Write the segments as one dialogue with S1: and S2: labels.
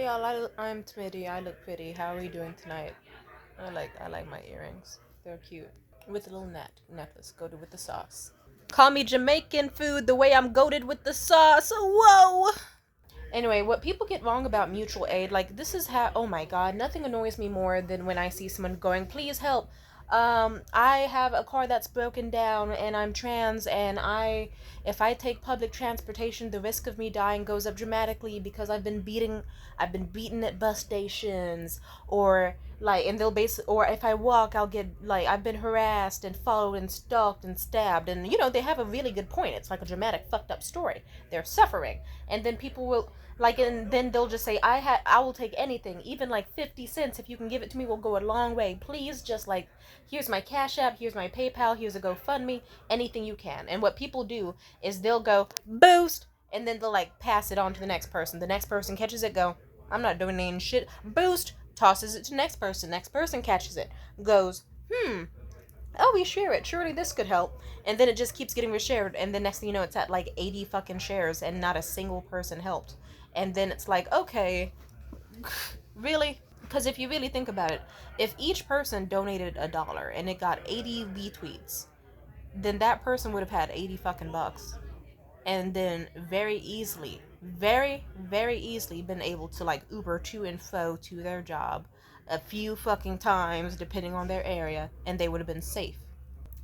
S1: Hey y'all, I'm Smitty. I look pretty. How are you doing tonight? I like my earrings. They're cute. With a little necklace, goated with the sauce. Call me Jamaican food the way I'm goated with the sauce. Whoa! Anyway, what people get wrong about mutual aid, like this is how, oh my god, nothing annoys me more than when I see someone going, please help. I have a car that's broken down and I'm trans and if I take public transportation, the risk of me dying goes up dramatically because I've been beaten at bus stations or like, and or if I walk, I'll get, like, I've been harassed and followed and stalked and stabbed. And, they have a really good point. It's like a dramatic, fucked up story. They're suffering. And then people will, like, and then they'll just say, I will take anything, even like 50 cents. If you can give it to me, will go a long way. Please, just like, here's my Cash App, here's my PayPal, here's a GoFundMe, anything you can. And what people do is they'll go, boost, and then they'll like pass it on to the next person. The next person catches it, go, I'm not donating shit. Boost, tosses it to next person. Next person catches it, goes, oh, we share it. Surely this could help. And then it just keeps getting reshared. And the next thing you know, it's at like 80 fucking shares and not a single person helped. And then it's like, okay, really? Because if you really think about it, if each person donated $1 and it got 80 retweets, then that person would have had 80 fucking bucks. And then very, very easily been able to like Uber to and fro to their job a few fucking times, depending on their area, and they would have been safe.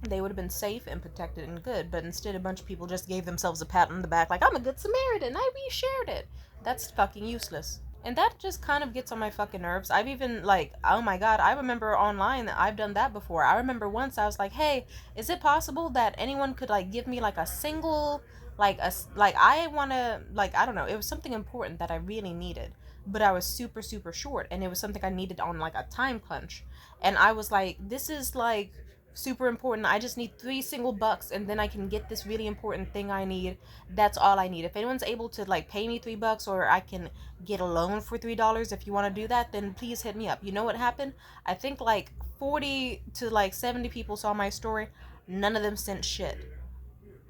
S1: They would have been safe and protected and good, but instead a bunch of people just gave themselves a pat on the back like, I'm a good Samaritan, I reshared it. That's fucking useless. And that just kind of gets on my fucking nerves. I've even, like, oh my god, I remember online that I've done that before. I remember once I was like, hey, is it possible that anyone could, like, give me, like, a single, I want to, like, I don't know, it was something important that I really needed. But I was super, super short, and it was something I needed on, like, a time crunch. And I was like, this is, like, super important. I just need 3 single bucks and then I can get this really important thing I need. That's all I need. If anyone's able to like pay me $3 or I can get a loan for $3, if you want to do that, then please hit me up. You know what happened? I think like 40 to like 70 people saw my story. None of them sent shit.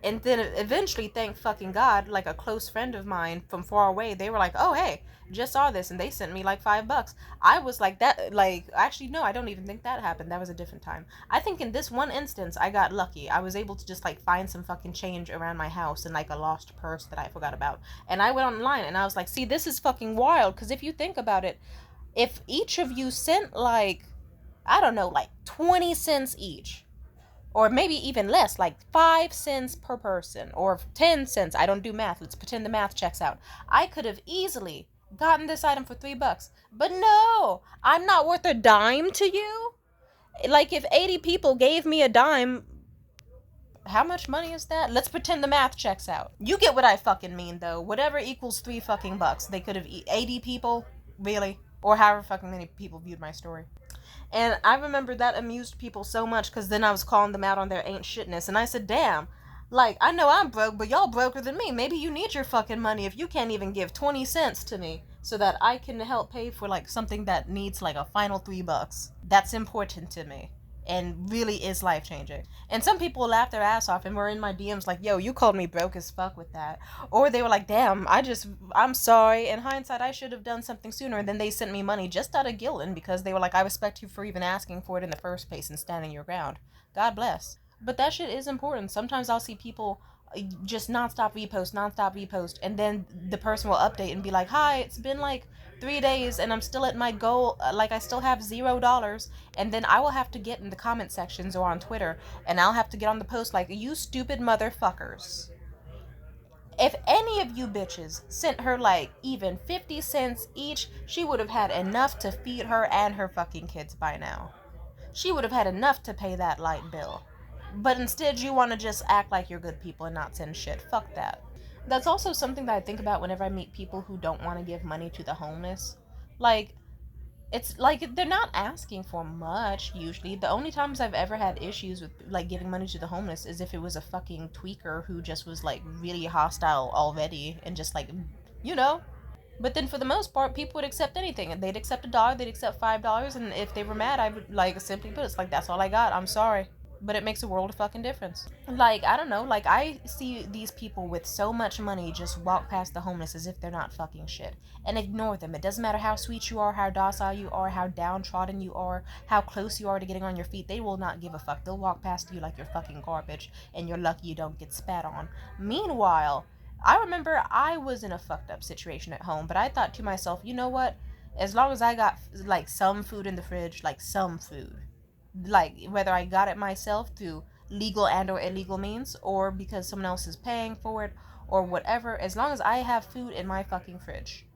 S1: And then eventually, thank fucking God, like a close friend of mine from far away, they were like, oh, hey, just saw this. And they sent me like $5. I was like, that, like, actually, no, I don't even think that happened. That was a different time. I think in this one instance, I got lucky. I was able to just like find some fucking change around my house and like a lost purse that I forgot about. And I went online and I was like, see, this is fucking wild. Because if you think about it, if each of you sent like, I don't know, like 20 cents each, or maybe even less, like 5 cents per person, or 10 cents. I don't do math. Let's pretend the math checks out. I could have easily gotten this item for $3. But no, I'm not worth a dime to you. Like, if 80 people gave me a dime, how much money is that? Let's pretend the math checks out. You get what I fucking mean, though. Whatever equals 3 fucking bucks. They could have 80 people, really? Or however fucking many people viewed my story. And I remember that amused people so much because then I was calling them out on their ain't shitness. And I said, damn, like, I know I'm broke, but y'all broker than me. Maybe you need your fucking money if you can't even give 20 cents to me so that I can help pay for, like, something that needs, like, a final $3. That's important to me and really is life-changing. And some people laughed their ass off and were in my DMs like, yo, you called me broke as fuck with that. Or they were like, damn, I'm sorry. In hindsight, I should have done something sooner. And then they sent me money just out of guilt and because they were like, I respect you for even asking for it in the first place and standing your ground. God bless. But that shit is important. Sometimes I'll see people just nonstop repost, and then the person will update and be like, hi, it's been like 3 days and I'm still at my goal, like I still have $0, and then I will have to get in the comment sections or on Twitter and I'll have to get on the post like, you stupid motherfuckers. If any of you bitches sent her like even 50 cents each, she would have had enough to feed her and her fucking kids by now. She would have had enough to pay that light bill. But instead you want to just act like you're good people and not send shit. Fuck that. That's also something that I think about whenever I meet people who don't want to give money to the homeless. Like, it's like they're not asking for much usually. The only times I've ever had issues with like giving money to the homeless is if it was a fucking tweaker who just was like really hostile already and just like, you know. But then for the most part, people would accept anything. They'd accept $1, they'd accept $5, and if they were mad, I would like simply put, it's like, that's all I got. I'm sorry. but it makes a world of fucking difference. Like, I don't know, like, I see these people with so much money just walk past the homeless as if they're not fucking shit and ignore them. It doesn't matter how sweet you are, how docile you are, how downtrodden you are, how close you are to getting on your feet. They will not give a fuck. They'll walk past you like you're fucking garbage and you're lucky you don't get spat on. Meanwhile, I remember I was in a fucked up situation at home, but I thought to myself, you know what? As long as I got like some food in the fridge, like some food, like whether I got it myself through legal and or illegal means or because someone else is paying for it or whatever, as long as I have food in my fucking fridge.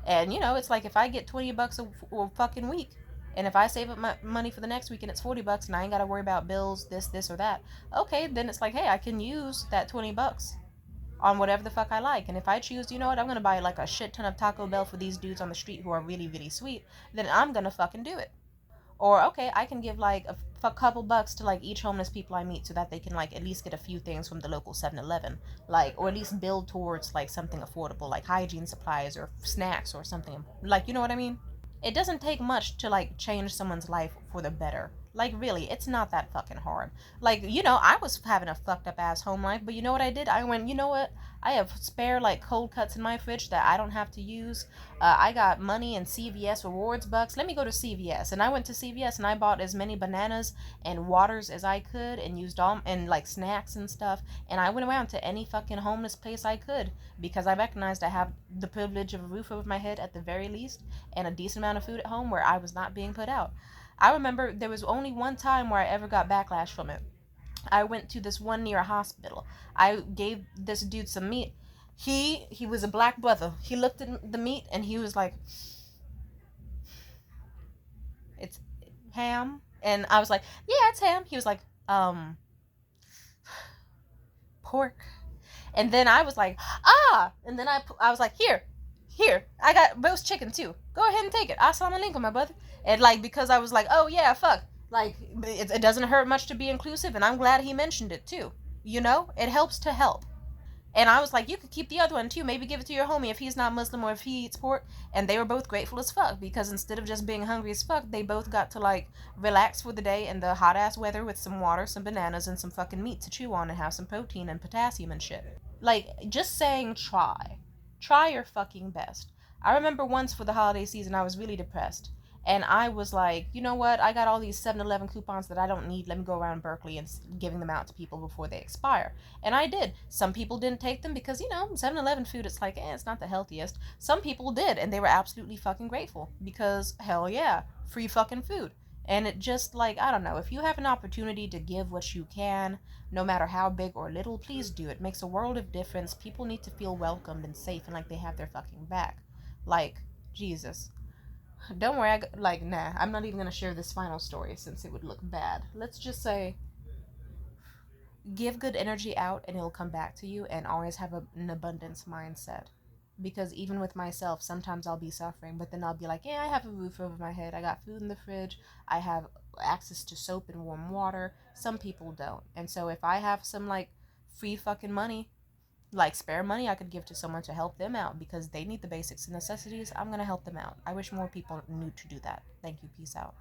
S1: And you know, it's like if I get 20 bucks a fucking week, and if I save up my money for the next week and it's 40 bucks and I ain't got to worry about bills, this or that, okay, then it's like, hey, I can use that 20 bucks on whatever the fuck I like. And if I choose, you know what, I'm gonna buy like a shit ton of Taco Bell for these dudes on the street who are really, really sweet, then I'm gonna fucking do it. Or okay, I can give like a couple bucks to like each homeless people I meet so that they can like at least get a few things from the local 7-Eleven, like, or at least build towards like something affordable like hygiene supplies or snacks or something, like, you know what I mean. It doesn't take much to like change someone's life for the better. Like, really, it's not that fucking hard. Like, you know, I was having a fucked up ass home life, but you know what I did? I went, you know what, I have spare like cold cuts in my fridge that I don't have to use. I got money in CVS rewards bucks. Let me go to CVS. And I went to CVS and I bought as many bananas and waters as I could and used all and like snacks and stuff. And I went around to any fucking homeless place I could because I recognized I have the privilege of a roof over my head at the very least and a decent amount of food at home where I was not being put out. I remember there was only one time where I ever got backlash from it. I went to this one near a hospital. I gave this dude some meat. He was a black brother. He looked at the meat and he was like, "It's ham." And I was like, "Yeah, it's ham." He was like, "Pork." And then I was like, "Ah!" And then I was like, "Here, I got roast chicken too. Go ahead and take it. Assalamu alaikum, my brother." And like, because I was like, "Oh yeah, fuck." Like, it doesn't hurt much to be inclusive, and I'm glad he mentioned it too. You know, it helps to help. And I was like, you could keep the other one too. Maybe give it to your homie if he's not Muslim or if he eats pork. And they were both grateful as fuck because instead of just being hungry as fuck, they both got to like relax for the day in the hot ass weather with some water, some bananas, and some fucking meat to chew on and have some protein and potassium and shit. Like, just saying try. Try your fucking best. I remember once for the holiday season, I was really depressed. And I was like, you know what? I got all these 7-Eleven coupons that I don't need. Let me go around Berkeley and giving them out to people before they expire. And I did. Some people didn't take them because, you know, 7-Eleven food, it's like, it's not the healthiest. Some people did, and they were absolutely fucking grateful because, hell yeah, free fucking food. And it just, like, I don't know, if you have an opportunity to give what you can, no matter how big or little, please do. It makes a world of difference. People need to feel welcomed and safe and like they have their fucking back. Like, Jesus. Don't worry, like, nah, I'm not even gonna share this final story since it would look bad. Let's just say, give good energy out and it'll come back to you, and always have an abundance mindset. Because even with myself, sometimes I'll be suffering, but then I'll be like, yeah, I have a roof over my head, I got food in the fridge, I have access to soap and warm water. Some people don't. And so if I have some, like, free fucking money, like spare money I could give to someone to help them out because they need the basics and necessities, I'm gonna help them out. I wish more people knew to do that. Thank you. Peace out.